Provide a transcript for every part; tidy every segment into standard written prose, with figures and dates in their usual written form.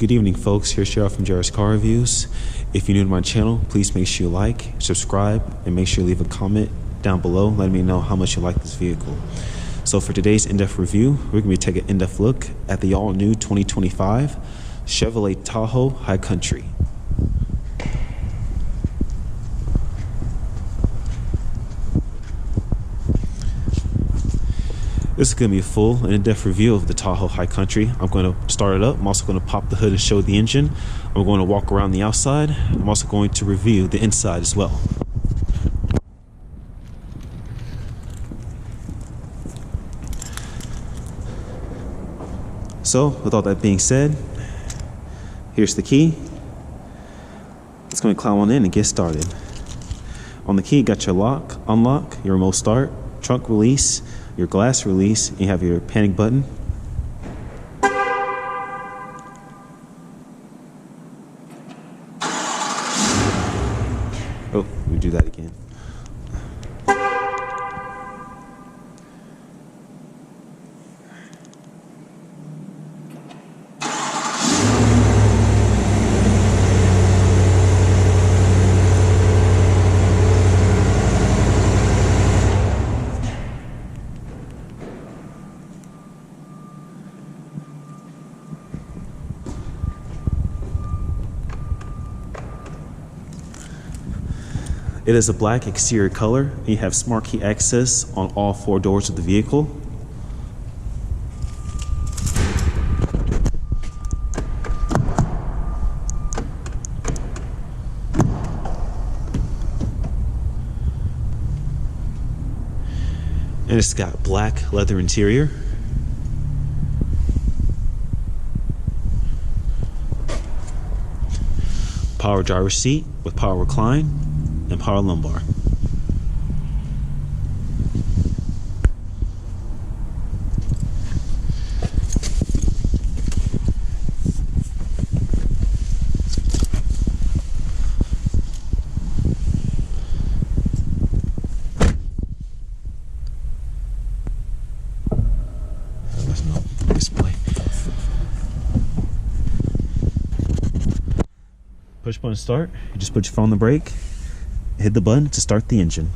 Good evening, folks. Here's Cheryl from Jared's Car Reviews. If you're new to my channel, please make sure you like, subscribe, and make sure you leave a comment down below letting me know how much you like this vehicle. So for today's in-depth review, we're going to be taking an in-depth look at the all-new 2025 Chevrolet Tahoe High Country. This is going to be a full and in-depth review of the Tahoe High Country. I'm going to start it up. I'm also going to pop the hood and show the engine. I'm going to walk around the outside. I'm also going to review the inside as well. So, with all that being said, here's the key. Let's go and climb on in and get started. On the key, you got your lock, unlock, your remote start, trunk release, your glass release, and you have your panic button. Oh, we do that again. It is a black exterior color. You have smart key access on all four doors of the vehicle. And it's got black leather interior. Power driver's seat with power recline and power lumbar. There's no display. Push button start. You just put your foot on the brake. Hit the button to start the engine.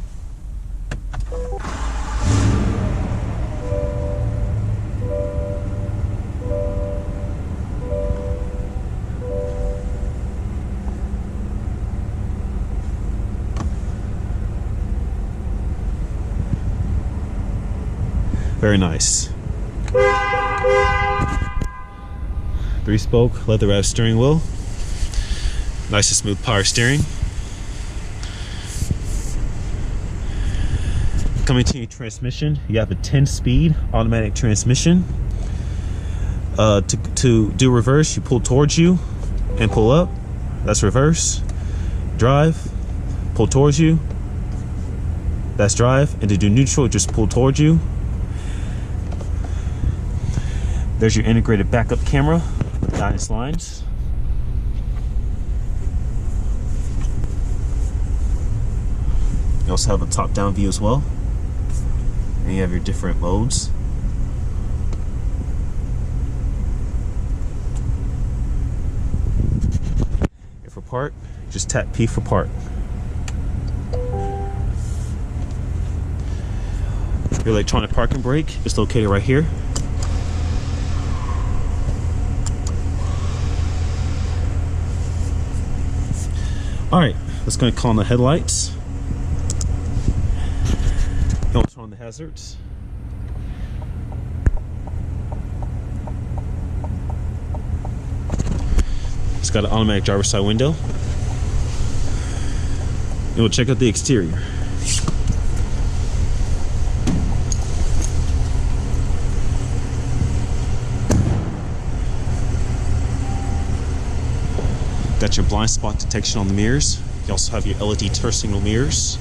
Very nice. 3-spoke leather wrapped steering wheel. Nice and smooth power steering. Coming to your transmission, you have a 10-speed automatic transmission. To do reverse, you pull towards you and pull up. That's reverse. Drive, pull towards you. That's drive. And to do neutral, just pull towards you. There's your integrated backup camera with guidance lines. You also have a top-down view as well. And you have your different modes. Here for park, just tap P for park. Your electronic parking brake is located right here. Alright, let's go and call on the headlights. Don't turn on the hazards. It's got an automatic driver's side window. And we'll check out the exterior. Got your blind spot detection on the mirrors. You also have your LED turn signal mirrors.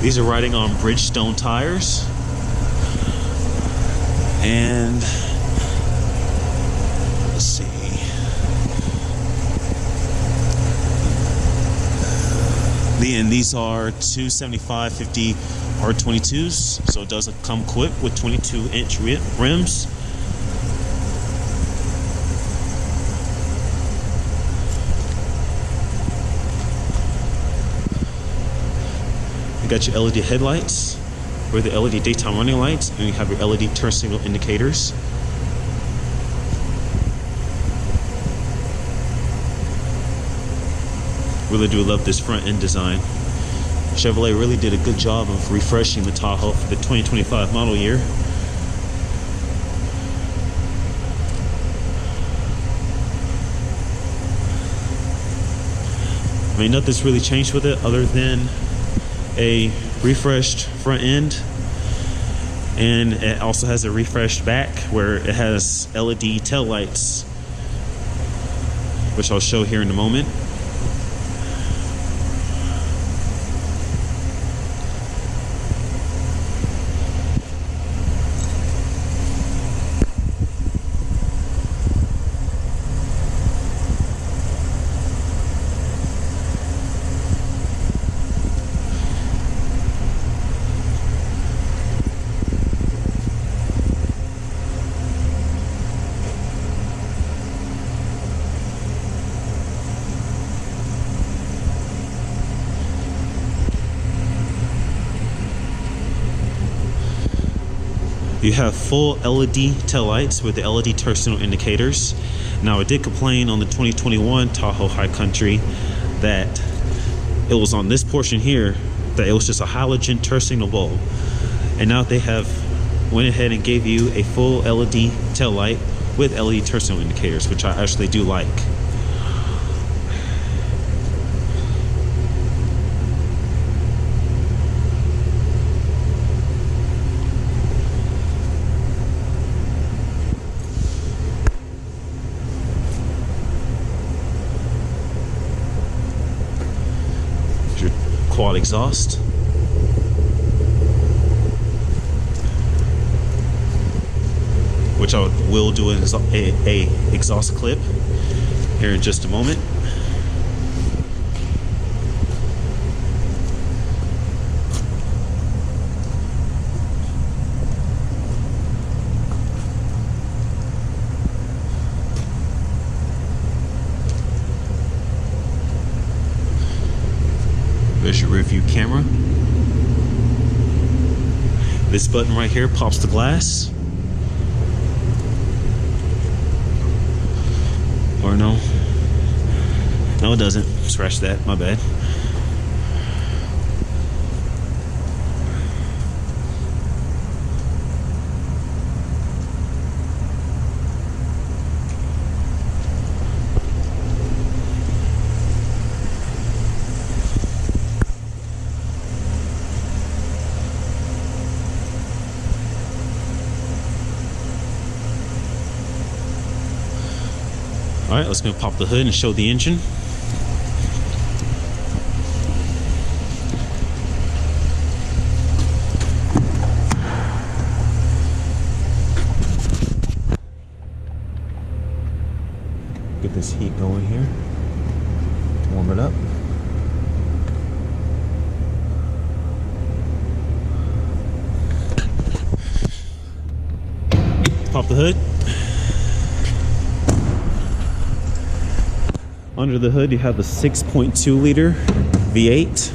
These are riding on Bridgestone tires. And let's see. And these are 275/50 R22s, so it does come equipped with 22-inch rims. You got your LED headlights with the LED daytime running lights, and you have your LED turn signal indicators. Really do love this front end design. Chevrolet really did a good job of refreshing the Tahoe for the 2025 model year. I mean, nothing's really changed with it other than a refreshed front end, and it also has a refreshed back where it has LED tail lights, which I'll show here in a moment. You have full LED taillights with the LED turn signal indicators. Now, I did complain on the 2021 Tahoe High Country that it was on this portion here that it was just a halogen turn signal bulb, and now they have went ahead and gave you a full LED taillight with LED turn signal indicators, which I actually do like. Quad exhaust. Which I will do a exhaust clip here in just a moment. There's your rear view camera. This button right here pops the glass. Or no. No, it doesn't. Scratch that, my bad. All right, let's go pop the hood and show the engine. Get this heat going here. Warm it up. Pop the hood. Under the hood, you have the 6.2 liter V8.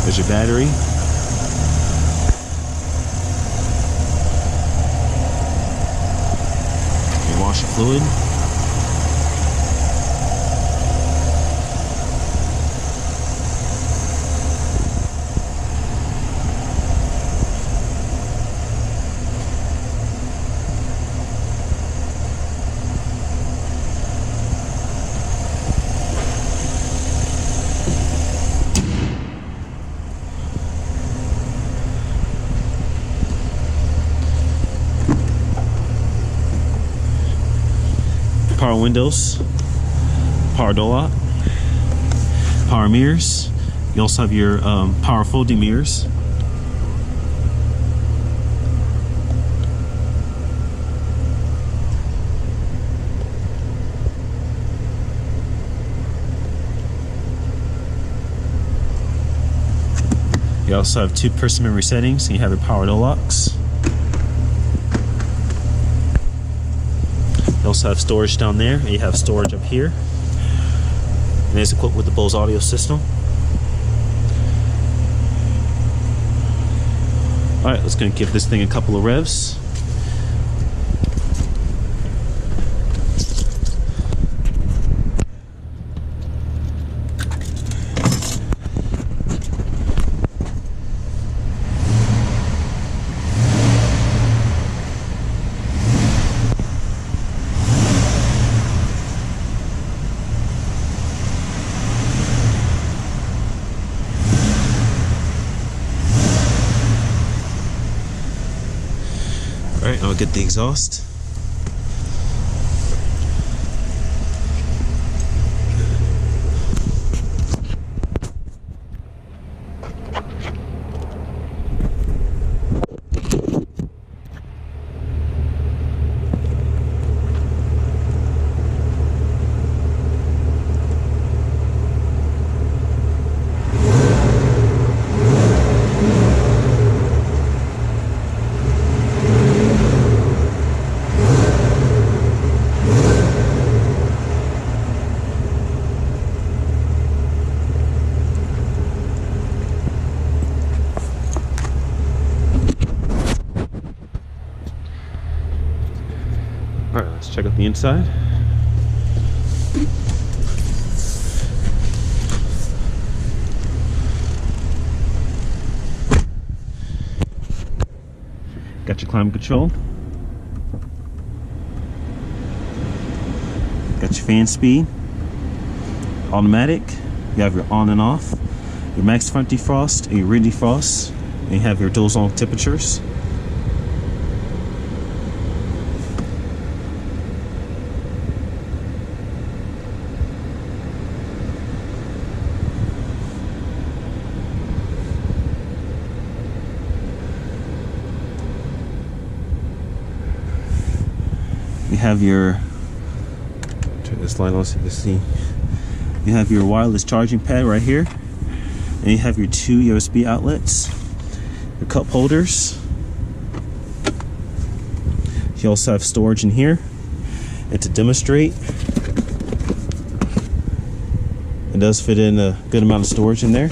There's your battery. Your washer fluid. power windows, power door lock, power mirrors. You also have your power folding mirrors. You also have 2 person memory settings, and you have your power door locks. You also have storage down there, and you have storage up here. And it's equipped with the Bose audio system. Alright, let's go give this thing a couple of revs. Alright, I'll get the exhaust. Alright, let's check out the inside. Got your climate control. Got your fan speed. Automatic. You have your on and off. Your max front defrost and your rear defrost. And you have your dual zone temperatures. You have your, turn this light on so you can see. You have your wireless charging pad right here, and you have your 2 USB outlets, your cup holders. You also have storage in here, and to demonstrate, it does fit in a good amount of storage in there.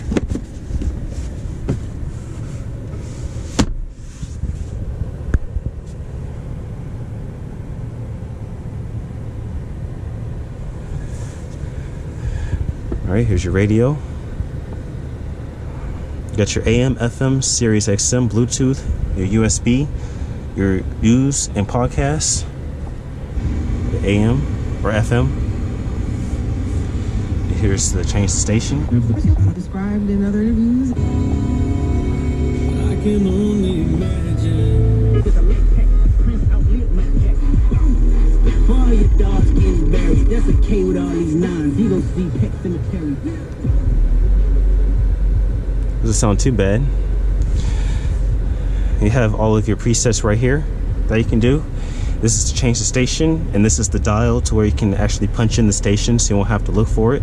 Alright, here's your radio. You got your AM, FM, Sirius XM, Bluetooth, your USB, your news and podcasts, the AM or FM. Here's the change the station. Described in other interviews. I can only imagine. With a lit pack, Prince outlit my jack. For all your dogs getting buried, that's a K with all these nines. You gon' see Pet Cemetery. Doesn't sound too bad. You have all of your presets right here that you can do. This is to change the station, and this is the dial to where you can actually punch in the station so you won't have to look for it.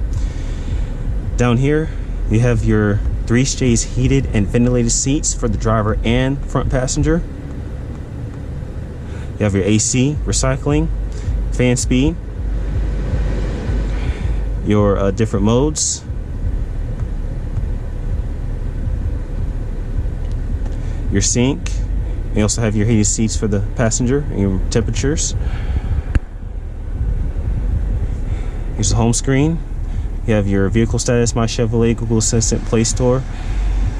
Down here, you have your 3 stays heated and ventilated seats for the driver and front passenger. You have your AC, recycling, fan speed, your different modes, your sync. You also have your heated seats for the passenger and your temperatures. Here's the home screen. You have your vehicle status, My Chevrolet, Google Assistant, Play Store,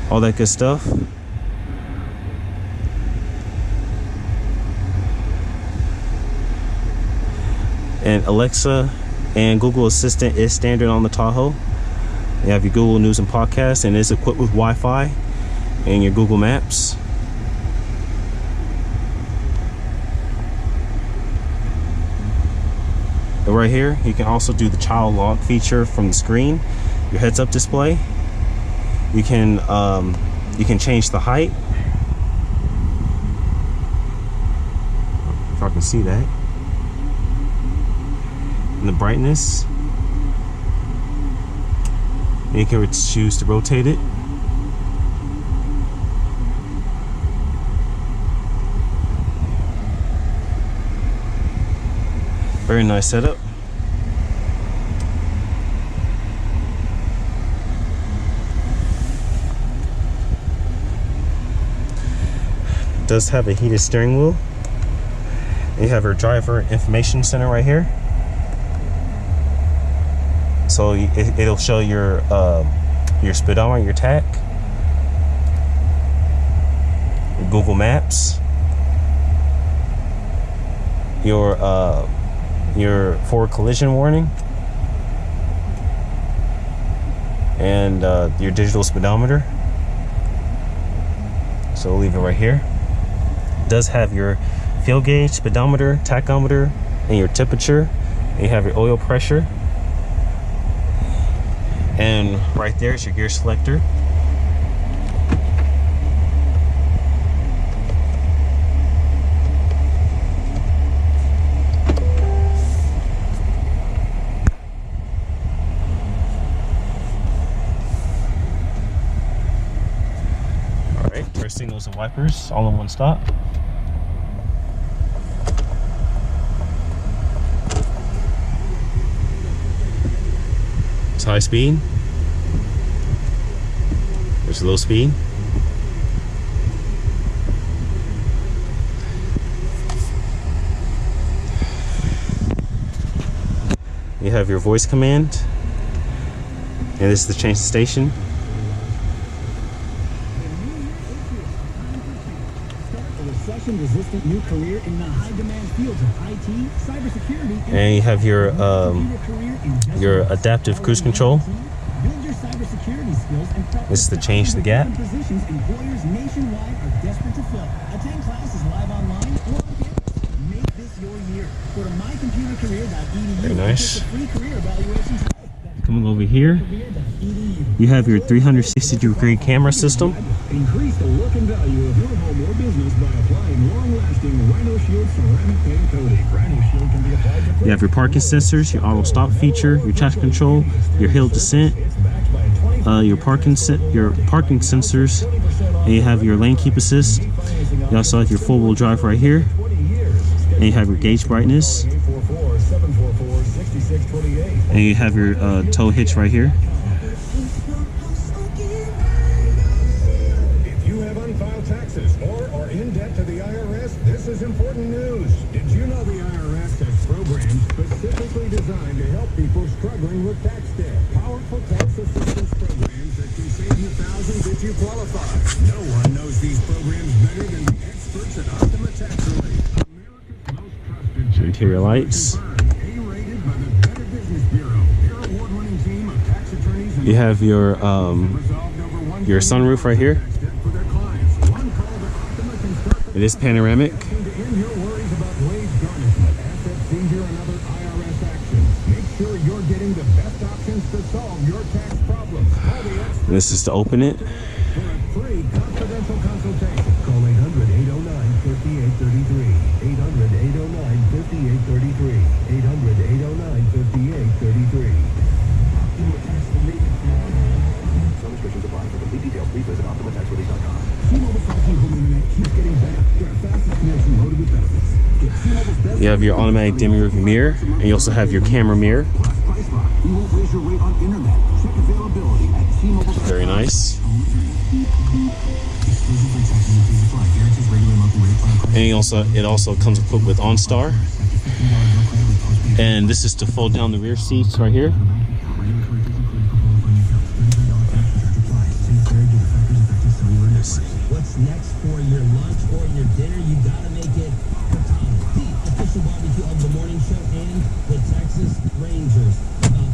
all that good stuff. And Alexa and Google Assistant is standard on the Tahoe. You have your Google News and Podcasts, and it's equipped with Wi-Fi and your Google Maps. But right here, you can also do the child lock feature from the screen. Your heads-up display. You can change the height. If I can see that. And the brightness. And you can choose to rotate it. Very nice setup. It does have a heated steering wheel. And you have your driver information center right here. So it'll show your speedometer, your tach, your Google Maps, your forward collision warning, and your digital speedometer. So we'll leave it right here. It does have your fuel gauge, speedometer, tachometer, and your temperature. And you have your oil pressure. And right there is your gear selector. Alright, turn signals and wipers all in one stop. It's high speed. There's low speed. You have your voice command. And this is the change the station. Recession-resistant new career in the high-demand fields of IT, cybersecurity, and you have your adaptive cruise control. Build your cybersecurity skills and prep. This is to change the gap. Positions employers nationwide are desperate to fill. Attend classes live online or on campus. Make this your year. Go to mycomputercareer.edu. Very nice. And take the free career evaluations. Coming over here, you have your 360-degree camera system. Increase the look and value of your home or business by applying long-lasting Rhino Shield ceramic paint coating. Rhino Shield can be applied to... You have your parking sensors, your auto stop feature, your traction control, your hill descent, your parking sensors, and you have your lane keep assist. You also have your four-wheel drive right here, and you have your gauge brightness, and you have your tow hitch right here. If you have unfiled taxes or are in debt to the IRS, this is important news. Did you know the IRS has programs specifically designed to help people struggling with tax debt? Powerful tax assistance programs that can save you thousands if you qualify. No one knows these programs better than the experts at Optima Tax Relief, America's most trusted. Interior lights. A-rated by the Better Business Bureau. Their award-winning team of tax attorneys and You have your sunroof right here. It is panoramic. And this is to open it. You have your automatic dimming rearview mirror, and you also have your camera mirror. Very nice. And it also comes equipped with OnStar. And this is to fold down the rear seats right here. What's next for your lunch or your dinner? You gotta make it Tahoe, the official barbecue of the morning show and the Texas Rangers. Turkey.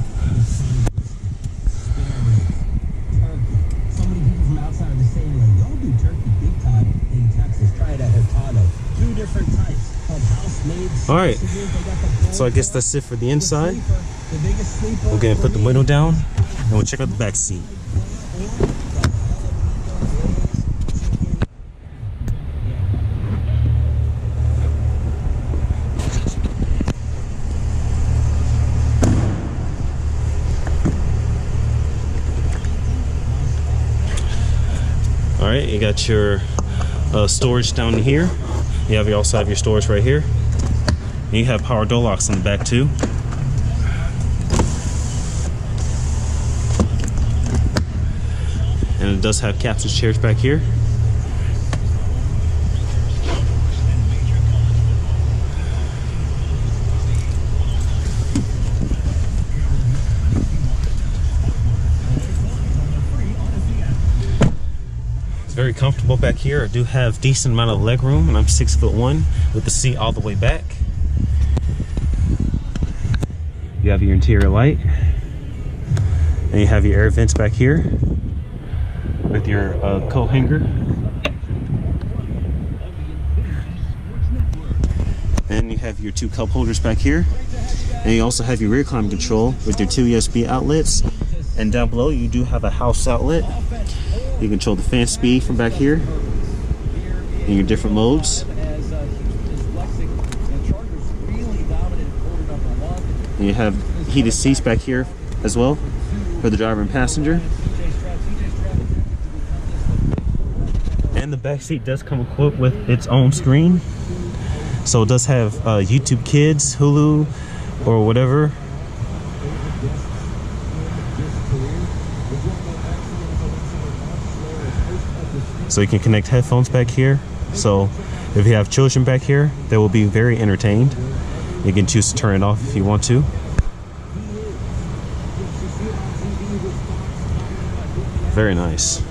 So many people from outside of the state are like, y'all do turkey big time in Texas. Try it at Tahoe. 2 different types. All right, so I guess that's it for the inside. We're gonna put the window down and we'll check out the back seat. All right, you got your storage down here. You also have your storage right here. And you have power door locks on the back too. And it does have captain's chairs back here. Very comfortable back here. I do have decent amount of leg room, and I'm 6'1" with the seat all the way back. You have your interior light, and you have your air vents back here with your coat hanger, and you have your 2 cup holders back here, and you also have your rear climate control with your 2 USB outlets, and down below you do have a house outlet. You control the fan speed from back here in your different modes. And you have heated seats back here as well for the driver and passenger. And the back seat does come equipped with its own screen. So it does have YouTube Kids, Hulu, or whatever. So you can connect headphones back here. So if you have children back here, they will be very entertained. You can choose to turn it off if you want to. Very nice.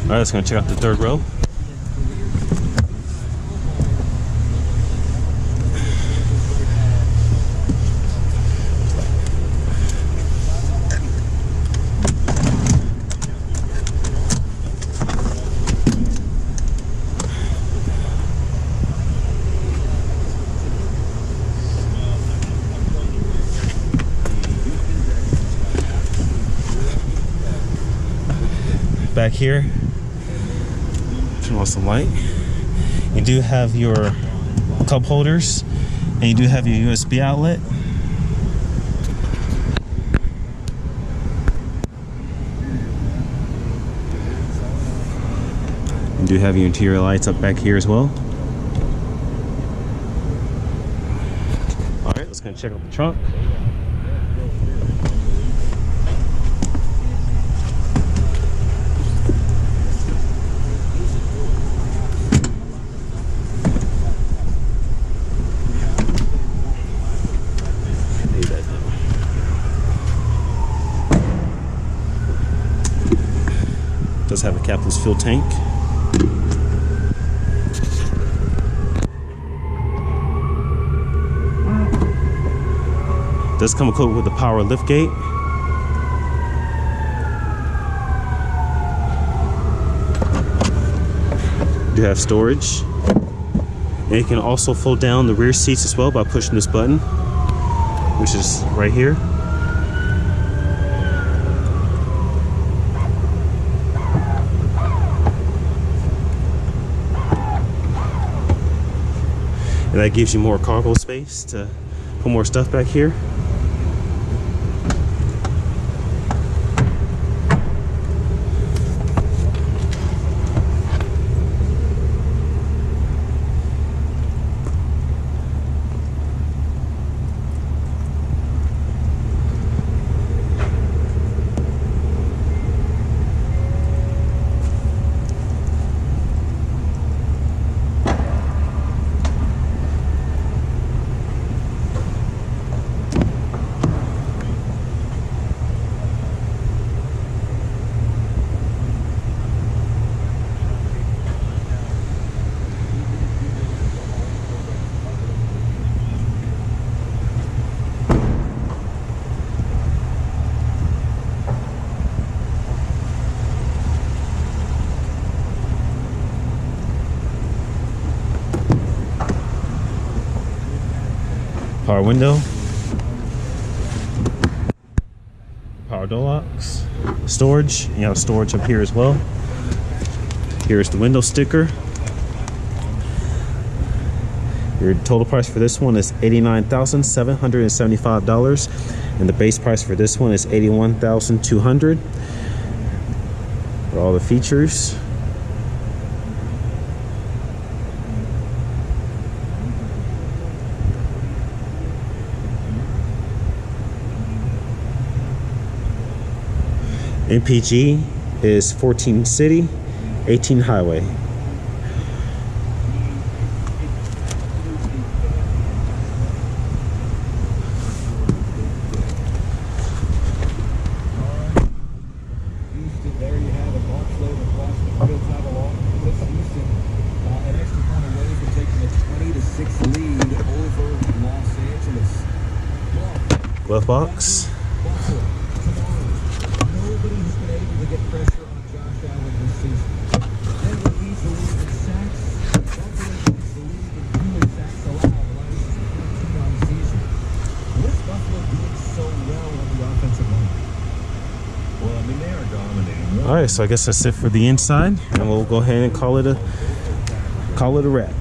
All right, let's go check out the third row. Back here, turn on some light. You do have your cup holders, and you do have your USB outlet. You do have your interior lights up back here as well. All right, let's go check out the trunk. Does have a capless fuel tank. Does come equipped with a power lift gate. Do have storage. And you can also fold down the rear seats as well by pushing this button, which is right here. And that gives you more cargo space to put more stuff back here. Power window. Power door locks. Storage. You have storage up here as well. Here's the window sticker. Your total price for this one is $89,775, and the base price for this one is $81,200. For all the features. MPG is 14 city, 18 highway. There you have it, Mark Sloan across the field time along with Houston. An extra point away from taking a 20-6 lead over Los Angeles. Glove box. Buffalo, tomorrow. Nobody has been able to get pressure on Josh Allen this season. Denver leads the league in sacks. Buffalo leads the league in fewer sacks allowed. The Lions on the season. What's Buffalo doing so well on the offensive line? Well, I mean, they are dominating. All right, so I guess that's it for the inside, and we'll go ahead and call it a wrap.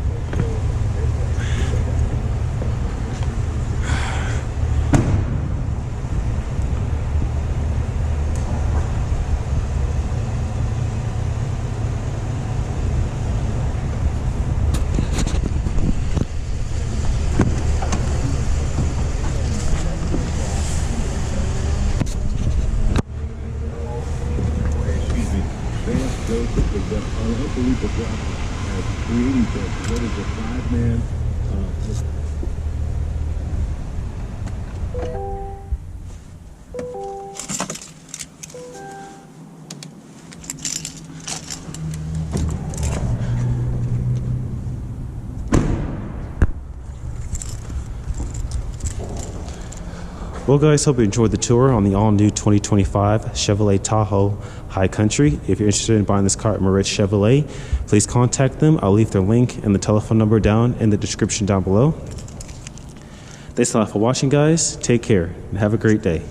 Unbelievable has created what is a five-man Well, guys, hope you enjoyed the tour on the all-new 2025 Chevrolet Tahoe High Country. If you're interested in buying this car at Moritz Chevrolet, please contact them. I'll leave their link and the telephone number down in the description down below. Thanks a lot for watching, guys. Take care and have a great day.